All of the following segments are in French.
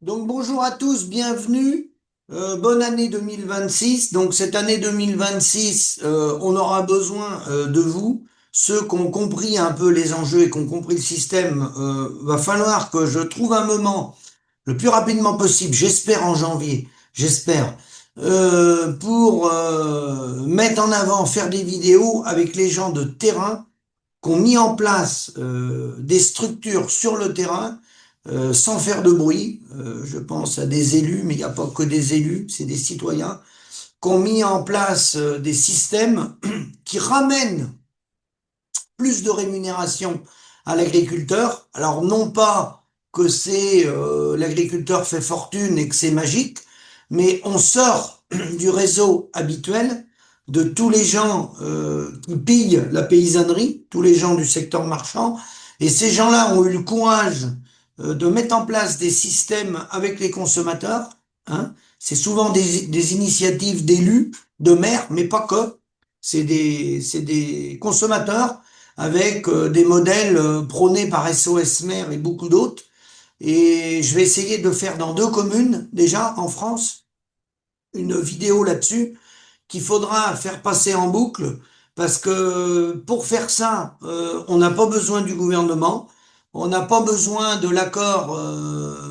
Donc bonjour à tous, bienvenue, bonne année 2026. Donc cette année 2026, on aura besoin de vous, ceux qui ont compris un peu les enjeux et qui ont compris le système. Va falloir que je trouve un moment le plus rapidement possible, j'espère en janvier, j'espère, pour mettre en avant, faire des vidéos avec les gens de terrain qui ont mis en place des structures sur le terrain sans faire de bruit. Je pense à des élus, mais il n'y a pas que des élus, c'est des citoyens qui ont mis en place des systèmes qui ramènent plus de rémunération à l'agriculteur. Alors non pas que c'est l'agriculteur fait fortune et que c'est magique, mais on sort du réseau habituel de tous les gens qui pillent la paysannerie, tous les gens du secteur marchand, et ces gens-là ont eu le courage de mettre en place des systèmes avec les consommateurs. Hein. C'est souvent des initiatives d'élus, de maires, mais pas que. C'est des consommateurs avec des modèles prônés par SOS Mère et beaucoup d'autres. Et je vais essayer de faire dans deux communes, déjà en France, une vidéo là-dessus qu'il faudra faire passer en boucle parce que pour faire ça, on n'a pas besoin du gouvernement, on n'a pas besoin de l'accord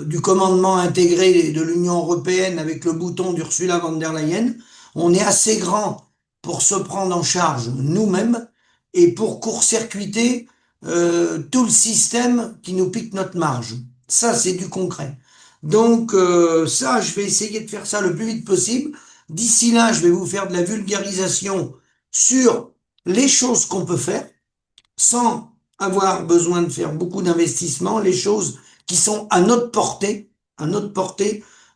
du commandement intégré de l'Union européenne avec le bouton d'Ursula von der Leyen. On est assez grand pour se prendre en charge nous-mêmes et pour court-circuiter tout le système qui nous pique notre marge. Ça, c'est du concret. Donc ça, je vais essayer de faire ça le plus vite possible. D'ici là, je vais vous faire de la vulgarisation sur les choses qu'on peut faire sans avoir besoin de faire beaucoup d'investissements, les choses qui sont à notre portée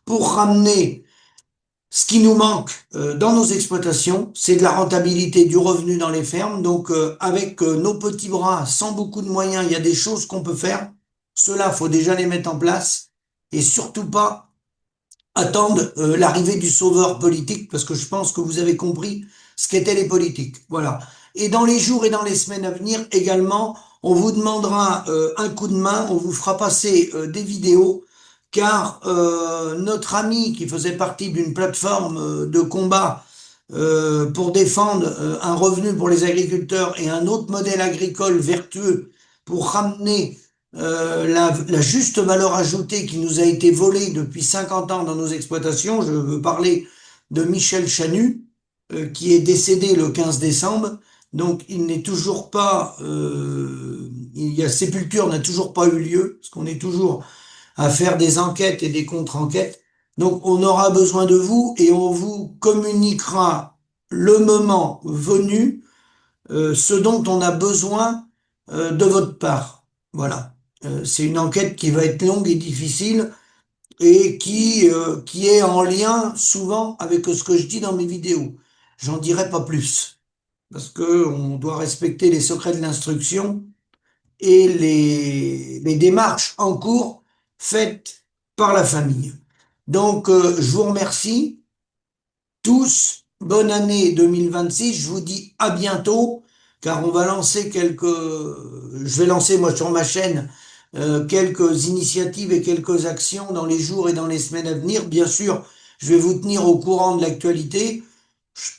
pour ramener ce qui nous manque dans nos exploitations, c'est de la rentabilité du revenu dans les fermes. Donc avec nos petits bras, sans beaucoup de moyens, il y a des choses qu'on peut faire. Cela, faut déjà les mettre en place et surtout pas attendre l'arrivée du sauveur politique, parce que je pense que vous avez compris ce qu'étaient les politiques. Voilà. Et dans les jours et dans les semaines à venir également, on vous demandera un coup de main, on vous fera passer des vidéos, car notre ami qui faisait partie d'une plateforme de combat pour défendre un revenu pour les agriculteurs et un autre modèle agricole vertueux pour ramener la juste valeur ajoutée qui nous a été volée depuis 50 ans dans nos exploitations. Je veux parler de Michel Chanu, qui est décédé le 15 décembre. Donc il n'est toujours pas, il y a sépulture n'a toujours pas eu lieu, parce qu'on est toujours à faire des enquêtes et des contre-enquêtes. Donc on aura besoin de vous et on vous communiquera le moment venu ce dont on a besoin de votre part. Voilà. C'est une enquête qui va être longue et difficile et qui est en lien souvent avec ce que je dis dans mes vidéos. J'en dirai pas plus parce que on doit respecter les secrets de l'instruction et les démarches en cours faites par la famille. Donc, je vous remercie tous. Bonne année 2026. Je vous dis à bientôt, car on va lancer je vais lancer moi sur ma chaîne quelques initiatives et quelques actions dans les jours et dans les semaines à venir. Bien sûr, je vais vous tenir au courant de l'actualité.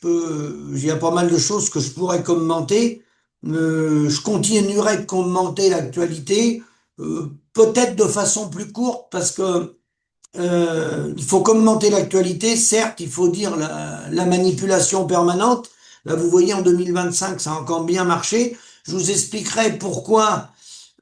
Il y a pas mal de choses que je pourrais commenter. Je continuerai de commenter l'actualité, peut-être de façon plus courte, parce que il faut commenter l'actualité, certes, il faut dire la manipulation permanente. Là, vous voyez, en 2025, ça a encore bien marché. Je vous expliquerai pourquoi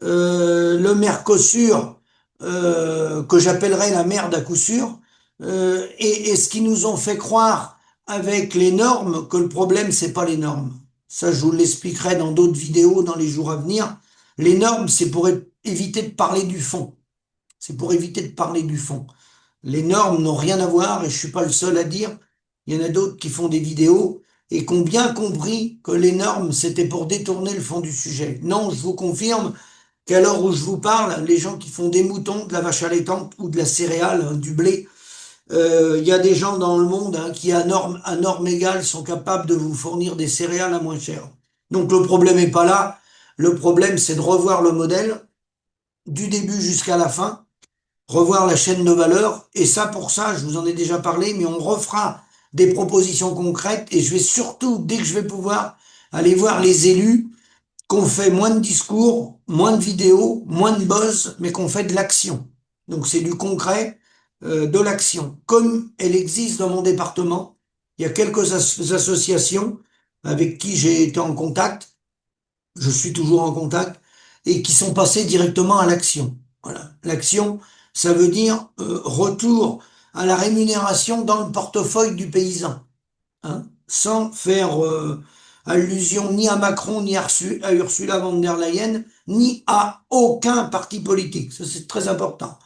le Mercosur, que j'appellerais la merde à coup sûr, et ce qu'ils nous ont fait croire avec les normes, que le problème, c'est pas les normes. Ça, je vous l'expliquerai dans d'autres vidéos dans les jours à venir. Les normes, c'est pour éviter de parler du fond. C'est pour éviter de parler du fond. Les normes n'ont rien à voir et je suis pas le seul à dire. Il y en a d'autres qui font des vidéos et qui ont bien compris que les normes, c'était pour détourner le fond du sujet. Non, je vous confirme qu'à l'heure où je vous parle, les gens qui font des moutons, de la vache allaitante ou de la céréale, hein, du blé, il y a des gens dans le monde hein, qui, à norme égale, sont capables de vous fournir des céréales à moins cher. Donc le problème n'est pas là. Le problème, c'est de revoir le modèle du début jusqu'à la fin, revoir la chaîne de valeur. Et ça, pour ça, je vous en ai déjà parlé, mais on refera des propositions concrètes et je vais surtout, dès que je vais pouvoir, aller voir les élus, qu'on fait moins de discours, moins de vidéos, moins de buzz, mais qu'on fait de l'action. Donc c'est du concret, de l'action. Comme elle existe dans mon département, il y a quelques associations avec qui j'ai été en contact, je suis toujours en contact, et qui sont passées directement à l'action. Voilà. L'action, ça veut dire retour à la rémunération dans le portefeuille du paysan, hein, sans faire allusion ni à Macron, ni à Ursula von der Leyen, ni à aucun parti politique. Ça, c'est très important.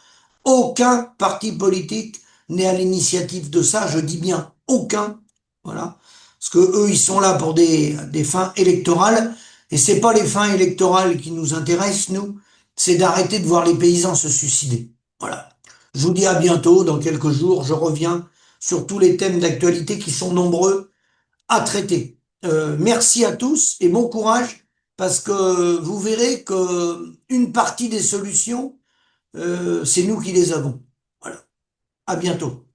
Aucun parti politique n'est à l'initiative de ça, je dis bien aucun. Voilà. Parce que eux, ils sont là pour des fins électorales, et c'est pas les fins électorales qui nous intéressent, nous, c'est d'arrêter de voir les paysans se suicider. Voilà. Je vous dis à bientôt, dans quelques jours, je reviens sur tous les thèmes d'actualité qui sont nombreux à traiter. Merci à tous et bon courage, parce que vous verrez que une partie des solutions, c'est nous qui les avons. Voilà. À bientôt.